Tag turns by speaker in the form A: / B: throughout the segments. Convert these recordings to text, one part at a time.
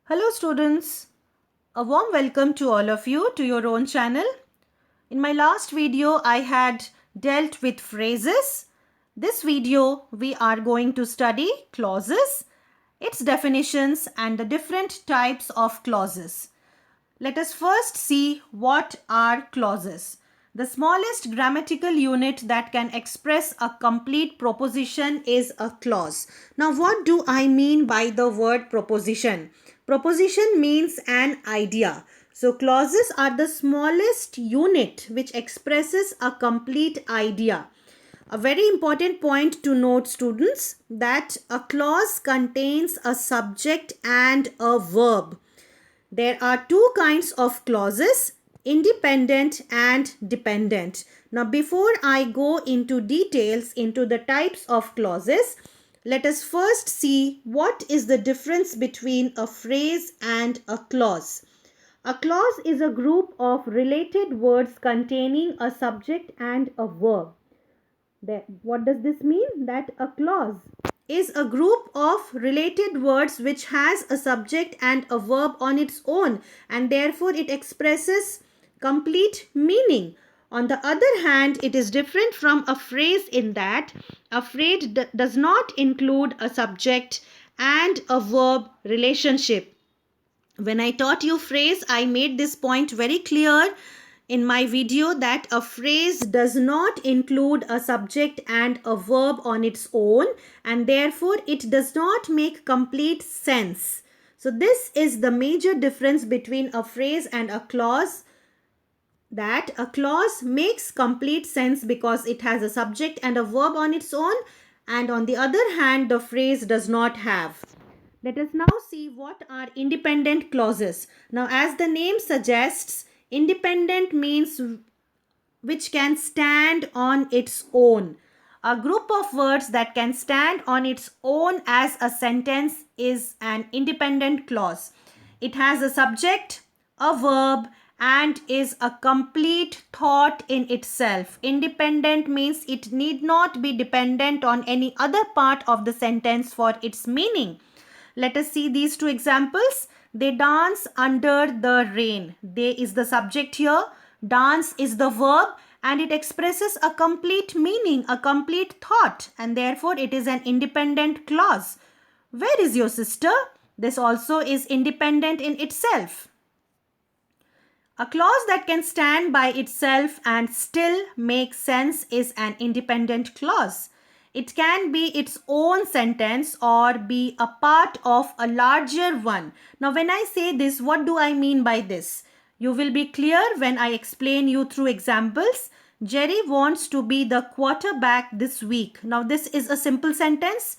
A: Hello students, a warm welcome to all of you to your own channel. In my last video I had dealt with phrases. This video we are going to study clauses, its definitions and the different types of clauses. Let us first see what are clauses. The smallest grammatical unit that can express a complete proposition is a clause. Now, what do I mean by the word proposition? Proposition means an idea. So, clauses are the smallest unit which expresses a complete idea. A very important point to note, students, that a clause contains a subject and a verb. There are two kinds of clauses, independent and dependent. Now, before I go into details into the types of clauses, let us first see what is the difference between a phrase and a clause. A clause is a group of related words containing a subject and a verb. What does this mean? That a clause is a group of related words which has a subject and a verb on its own, and therefore it expresses complete meaning. On the other hand, it is different from a phrase in that a phrase does not include a subject and a verb relationship. When I taught you phrase, I made this point very clear in my video that a phrase does not include a subject and a verb on its own, and therefore it does not make complete sense. So this is the major difference between a phrase and a clause, that a clause makes complete sense because it has a subject and a verb on its own, and on the other hand the phrase does not have. Let us now see what are independent clauses. Now, as the name suggests, independent means which can stand on its own. A group of words that can stand on its own as a sentence is an independent clause. It has a subject, a verb, and is a complete thought in itself. Independent means it need not be dependent on any other part of the sentence for its meaning. Let us see these two examples. They dance under the rain. They is the subject here. Dance is the verb, and it expresses a complete meaning, a complete thought, and therefore it is an independent clause. Where is your sister? This also is independent in itself. A clause that can stand by itself and still make sense is an independent clause. It can be its own sentence or be a part of a larger one. Now, when I say this, what do I mean by this? You will be clear when I explain you through examples. Jerry wants to be the quarterback this week. Now, this is a simple sentence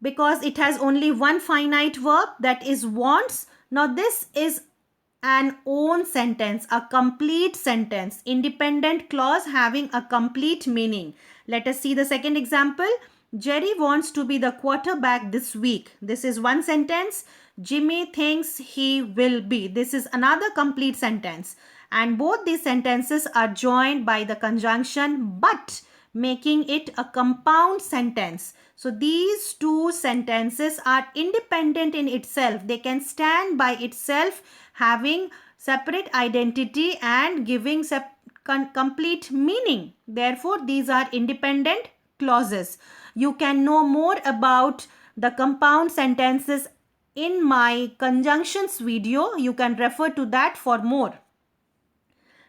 A: because it has only one finite verb, that is wants. Now, this is an own sentence, a complete sentence, independent clause having a complete meaning. Let us see the second example. Jerry wants to be the quarterback this week. This is one sentence. Jimmy thinks he will be. This is another complete sentence. And both these sentences are joined by the conjunction but, making it a compound sentence. So these two sentences are independent in itself. They can stand by itself, having separate identity and giving complete meaning. Therefore, these are independent clauses. You can know more about the compound sentences in my conjunctions video. You can refer to that for more.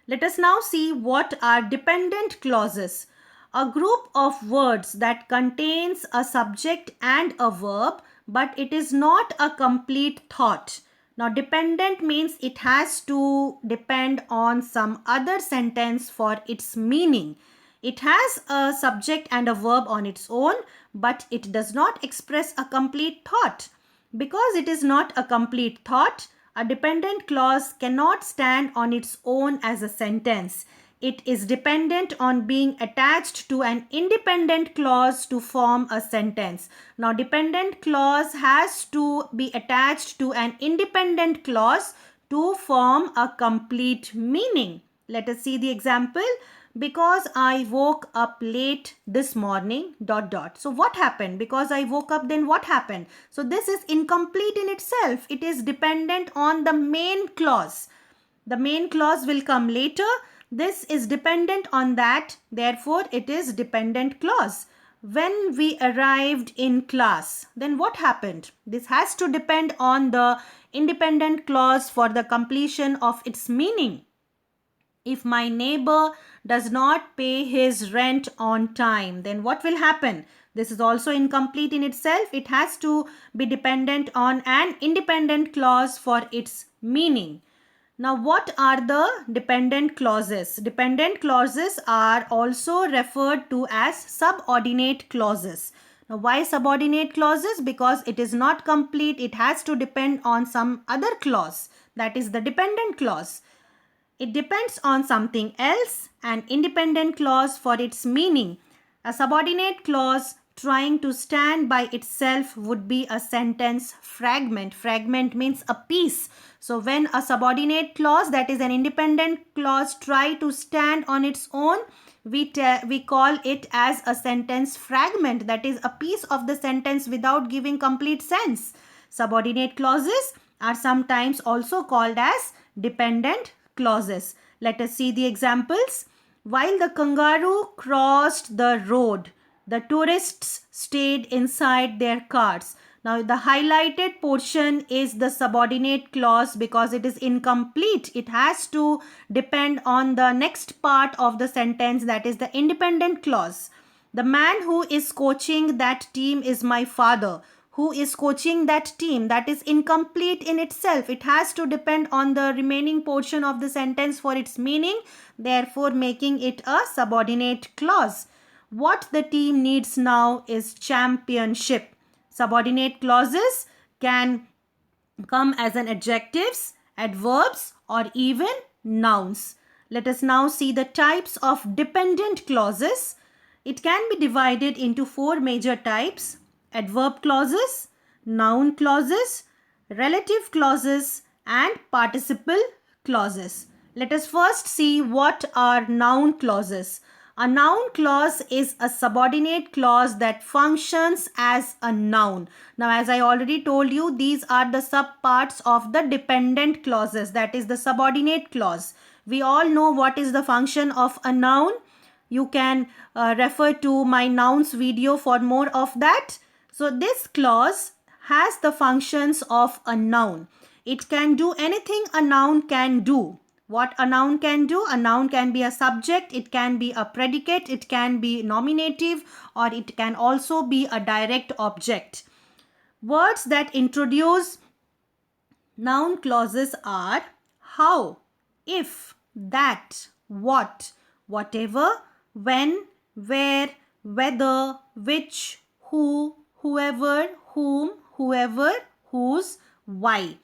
A: Let us now see what are dependent clauses. A group of words that contains a subject and a verb, but it is not a complete thought. Now, dependent means it has to depend on some other sentence for its meaning. It has a subject and a verb on its own, but it does not express a complete thought. Because it is not a complete thought, a dependent clause cannot stand on its own as a sentence. It is dependent on being attached to an independent clause to form a sentence. Now, dependent clause has to be attached to an independent clause to form a complete meaning. Let us see the example. Because I woke up late this morning, dot dot. So what happened? Because I woke up, then what happened? So this is incomplete in itself. It is dependent on the main clause. The main clause will come later. This is dependent on that. Therefore, it is dependent clause. When we arrived in class, then what happened? This has to depend on the independent clause for the completion of its meaning. If my neighbor does not pay his rent on time, then what will happen? This is also incomplete in itself. It has to be dependent on an independent clause for its meaning. Now, what are the dependent clauses? Dependent clauses are also referred to as subordinate clauses. Now, why subordinate clauses? Because it is not complete. It has to depend on some other clause. That is the dependent clause. It depends on something else, an independent clause for its meaning. A subordinate clause trying to stand by itself would be a sentence fragment. Fragment means a piece. So when a subordinate clause, that is an independent clause, try to stand on its own, we call it as a sentence fragment. That is a piece of the sentence without giving complete sense. Subordinate clauses are sometimes also called as dependent clauses. Let us see the examples. While the kangaroo crossed the road, the tourists stayed inside their cars. Now, the highlighted portion is the subordinate clause because it is incomplete. It has to depend on the next part of the sentence, that is the independent clause. The man who is coaching that team is my father. Who is coaching that team? That is incomplete in itself. It has to depend on the remaining portion of the sentence for its meaning, therefore making it a subordinate clause. What the team needs now is championship. Subordinate clauses can come as an adjectives, adverbs, or even nouns. Let us now see the types of dependent clauses. It can be divided into 4 major types: adverb clauses, noun clauses, relative clauses, and participle clauses. Let us first see what are noun clauses. A noun clause is a subordinate clause that functions as a noun. Now, as I already told you, these are the subparts of the dependent clauses, that is the subordinate clause. We all know what is the function of a noun. You can refer to my nouns video for more of that. So this clause has the functions of a noun. It can do anything a noun can do. What a noun can do? A noun can be a subject, it can be a predicate, it can be nominative, or it can also be a direct object. Words that introduce noun clauses are how, if, that, what, whatever, when, where, whether, which, who, whoever, whom, whoever, whose, why.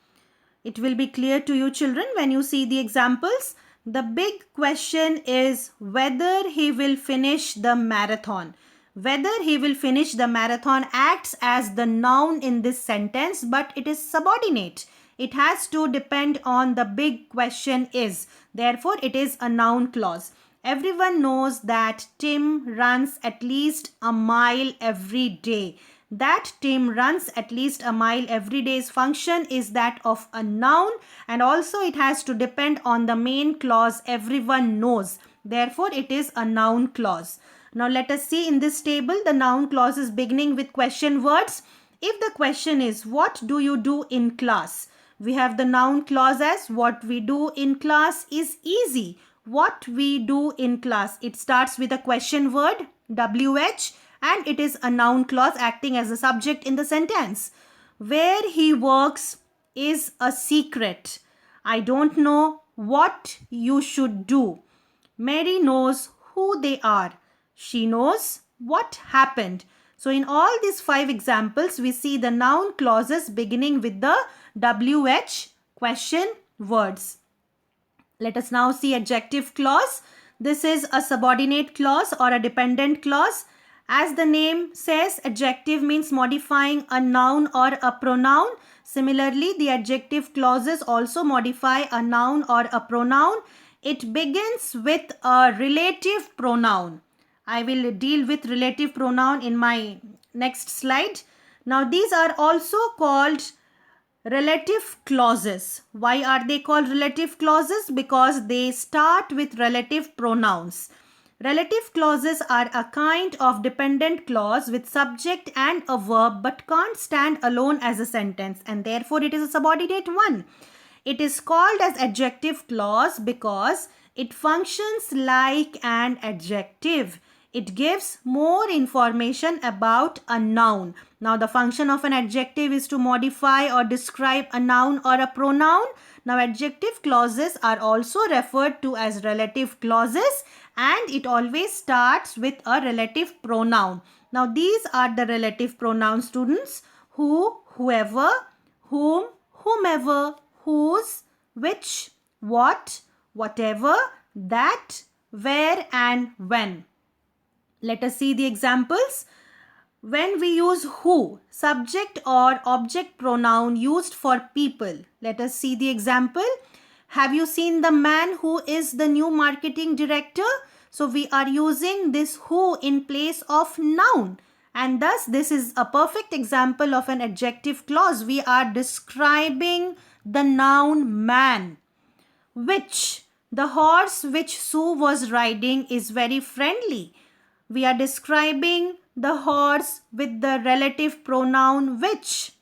A: It will be clear to you children when you see the examples. The big question is whether he will finish the marathon. Whether he will finish the marathon acts as the noun in this sentence, but it is subordinate. It has to depend on the big question is. Therefore, it is a noun clause. Everyone knows that Tim runs at least a mile every day. That Tim runs at least a mile every day's function is that of a noun, and also it has to depend on the main clause everyone knows. Therefore, it is a noun clause. Now, let us see in this table the noun clauses beginning with question words. If the question is, what do you do in class? We have the noun clause as what we do in class is easy. What we do in class. It starts with a question word, WH, and it is a noun clause acting as a subject in the sentence. Where he works is a secret. I don't know what you should do. Mary knows who they are. She knows what happened. So in all these 5 examples, we see the noun clauses beginning with the WH question words. Let us now see adjective clause. This is a subordinate clause or a dependent clause. As the name says, adjective means modifying a noun or a pronoun. Similarly, the adjective clauses also modify a noun or a pronoun. It begins with a relative pronoun. I will deal with relative pronoun in my next slide. Now these are also called relative clauses. Why are they called relative clauses? Because they start with relative pronouns. Relative clauses are a kind of dependent clause with subject and a verb but can't stand alone as a sentence, and therefore it is a subordinate one. It is called as adjective clause because it functions like an adjective. It gives more information about a noun. Now the function of an adjective is to modify or describe a noun or a pronoun. Now adjective clauses are also referred to as relative clauses, and it always starts with a relative pronoun. Now these are the relative pronouns, students: who, whoever, whom, whomever, whose, which, what, whatever, that, where, and when. Let us see the examples. When we use who, subject or object pronoun used for people. Let us see the example. Have you seen the man who is the new marketing director? So we are using this who in place of noun, and thus this is a perfect example of an adjective clause. We are describing the noun man. Which, the horse which Sue was riding is very friendly. We are describing the horse with the relative pronoun which.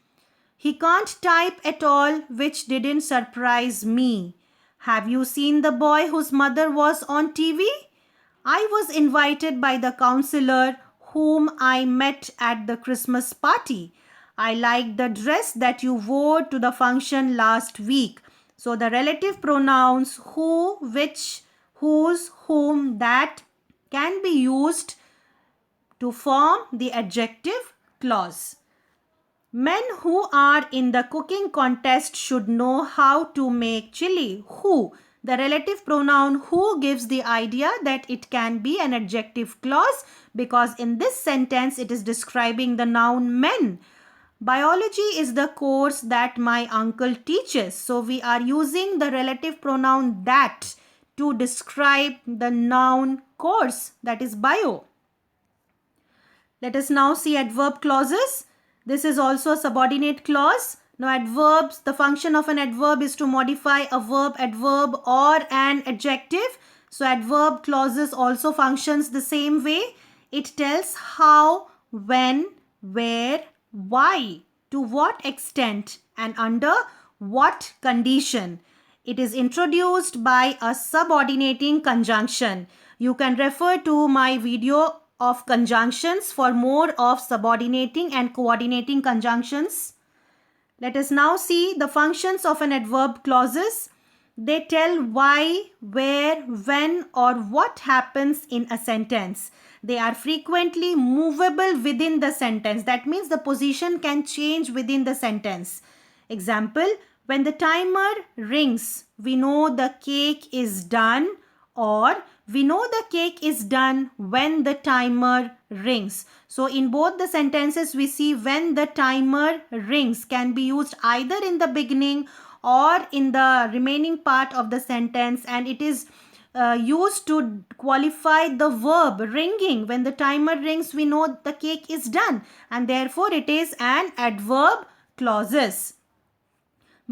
A: He can't type at all, which didn't surprise me. Have you seen the boy whose mother was on TV? I was invited by the counselor whom I met at the Christmas party. I liked the dress that you wore to the function last week. So the relative pronouns who, which, whose, whom, that can be used to form the adjective clause. Men who are in the cooking contest should know how to make chili. Who? The relative pronoun who gives the idea that it can be an adjective clause because in this sentence it is describing the noun men. Biology is the course that my uncle teaches. So we are using the relative pronoun that to describe the noun course, that is bio. Let us now see adverb clauses. This is also a subordinate clause. Now adverbs, the function of an adverb is to modify a verb, adverb or an adjective. So adverb clauses also functions the same way. It tells how, when, where, why, to what extent and under what condition. It is introduced by a subordinating conjunction. You can refer to my video of conjunctions for more of subordinating and coordinating conjunctions. Let us now see the functions of an adverb clauses. They tell why, where, when or what happens in a sentence. They are frequently movable within the sentence. That means the position can change within the sentence. Example, when the timer rings, we know the cake is done, or we know the cake is done when the timer rings. So in both the sentences we see when the timer rings can be used either in the beginning or in the remaining part of the sentence, and it is used to qualify the verb ringing. When the timer rings, we know the cake is done, and therefore it is an adverb clauses.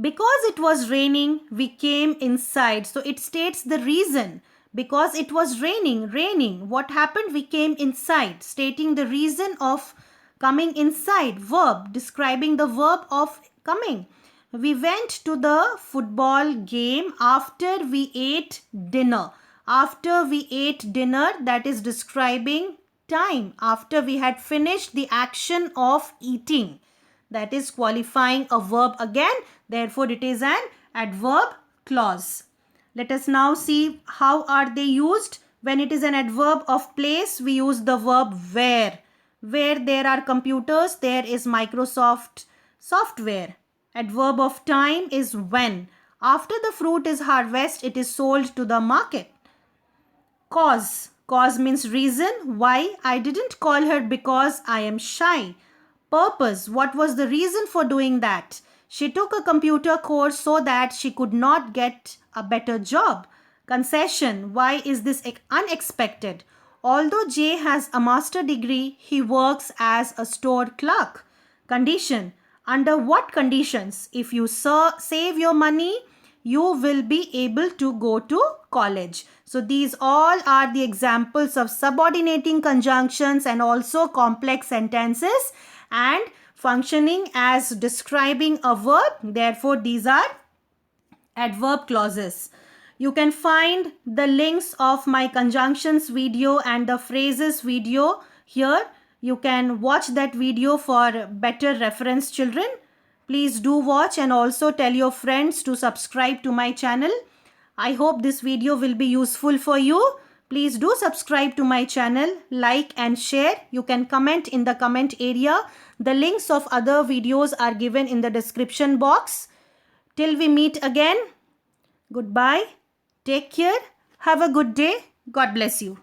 A: Because it was raining, we came inside. So it states the reason. Because it was raining. What happened? We came inside, stating the reason of coming inside. Verb, describing the verb of coming. We went to the football game after we ate dinner. After we ate dinner, that is describing time. After we had finished the action of eating. That is qualifying a verb again. Therefore, it is an adverb clause. Let us now see how are they used. When it is an adverb of place, we use the verb where. Where there are computers, there is Microsoft software. Adverb of time is when. After the fruit is harvested, it is sold to the market. Cause. Cause means reason. Why? I didn't call her because I am shy. Purpose. What was the reason for doing that? She took a computer course so that she could not get a better job. Concession. Why is this unexpected? Although Jay has a master degree, he works as a store clerk. Condition. Under what conditions? If you save your money, you will be able to go to college. So these all are the examples of subordinating conjunctions and also complex sentences and functioning as describing a verb. Therefore, these are adverb clauses. You can find the links of my conjunctions video and the phrases video here. You can watch that video for better reference, children. Please do watch and also tell your friends to subscribe to my channel. I hope this video will be useful for you. Please do subscribe to my channel, like and share. You can comment in the comment area. The links of other videos are given in the description box. Till we meet again, goodbye. Take care. Have a good day. God bless you.